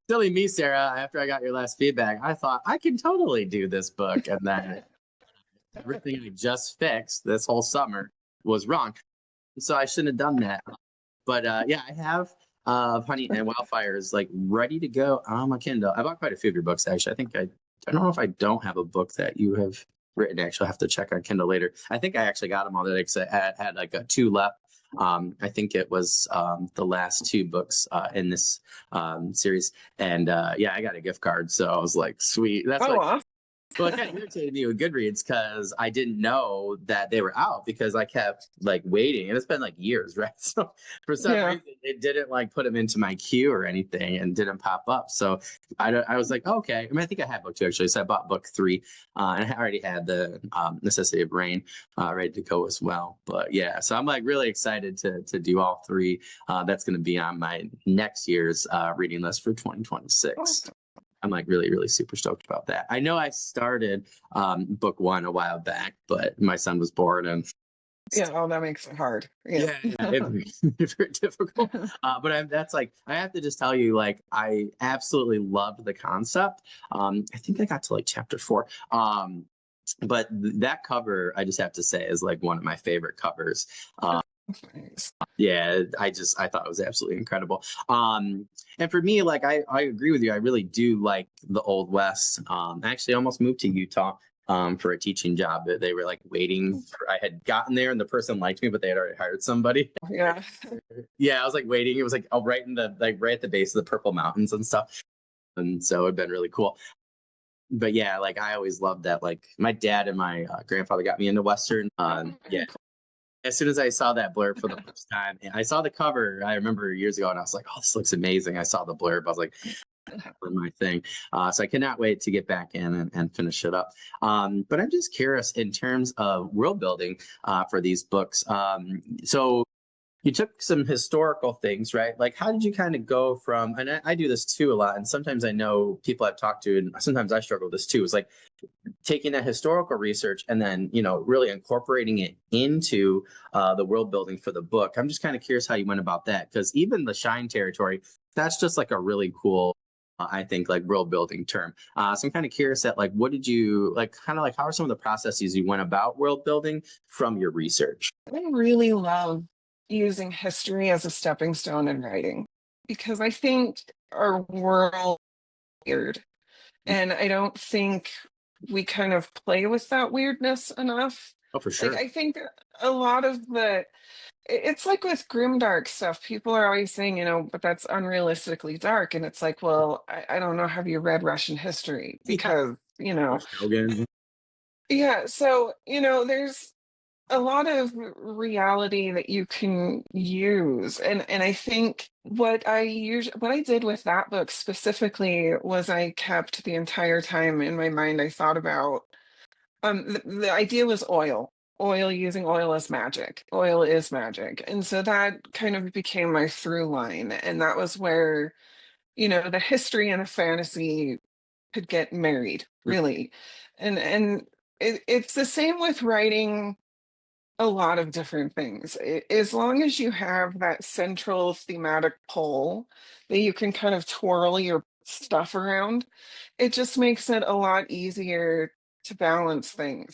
silly me, Sarah. After I got your last feedback, I thought I can totally do this book, and then everything I just fixed this whole summer was wrong. So I shouldn't have done that. But yeah, I have Honey and Wildfires like ready to go on my Kindle. I bought quite a few of your books actually. I don't know if I don't have a book that you have written. Actually, I have to check on Kindle later. I think I actually got them all today because I had like two left. I think it was the last two books in this series, and yeah, I got a gift card, so I was like, sweet. That's Oh, what awesome. well, it kind of irritated me with Goodreads because I didn't know that they were out because I kept like waiting, and it's been like years, right? So for some Yeah. reason, it didn't like put them into my queue or anything, and didn't pop up. So I was like, okay. I mean, I think I had book two actually, so I bought book three, and I already had the Necessity of Rain ready to go as well. But yeah, so I'm like really excited to do all three. That's going to be on my next year's reading list for 2026. Awesome. I'm like really, really super stoked about that. I know I started book one a while back, but my son was born and Yeah, oh, that makes it hard. Yeah. yeah, it's very difficult. That's like, I have to just tell you, like, I absolutely loved the concept. I think I got to like chapter four. But that cover, I just have to say, is like one of my favorite covers. Nice. Yeah, I thought it was absolutely incredible. And for me, like I agree with you. I really do like the Old West. I actually almost moved to Utah for a teaching job. They were like waiting for, I had gotten there and the person liked me, but they had already hired somebody. Yeah. Yeah, I was like waiting. It was like right in the like right at the base of the Purple Mountains and stuff. And so it'd been really cool. But yeah, like I always loved that. Like my dad and my grandfather got me into Western. Yeah, as soon as I saw that blurb for the first time, and I saw the cover, I remember years ago, and I was like, "Oh, this looks amazing." I saw the blurb, I was like, "My thing." So I cannot wait to get back in and finish it up. But I'm just curious in terms of world building for these books. So you took some historical things, right? Like, how did you kind of go from, and I do this too a lot, and sometimes I know people I've talked to, and sometimes I struggle with this too, is like taking that historical research and then, really incorporating it into the world building for the book. I'm just kind of curious how you went about that, because even the Shine territory, that's just like a really cool, I think, like world building term. So I'm kind of curious at like, what did you like, kind of like, how are some of the processes you went about world building from your research? I really love using history as a stepping stone in writing because I think our world is weird. And I don't think we kind of play with that weirdness enough. Oh, for Like, sure. I think a lot of it's like with grimdark stuff, people are always saying, but that's unrealistically dark. And it's like, well, I don't know. Have you read Russian history? Yeah. Because, Shogun. yeah. So, there's a lot of reality that you can use. And I think what I did with that book specifically was I kept the entire time in my mind, I thought about the idea was oil, using oil as magic. Oil is magic. And so that kind of became my through line. And that was where, the history and the fantasy could get married, really. And it's the same with writing a lot of different things. As long as you have that central thematic pole that you can kind of twirl your stuff around, it just makes it a lot easier to balance things.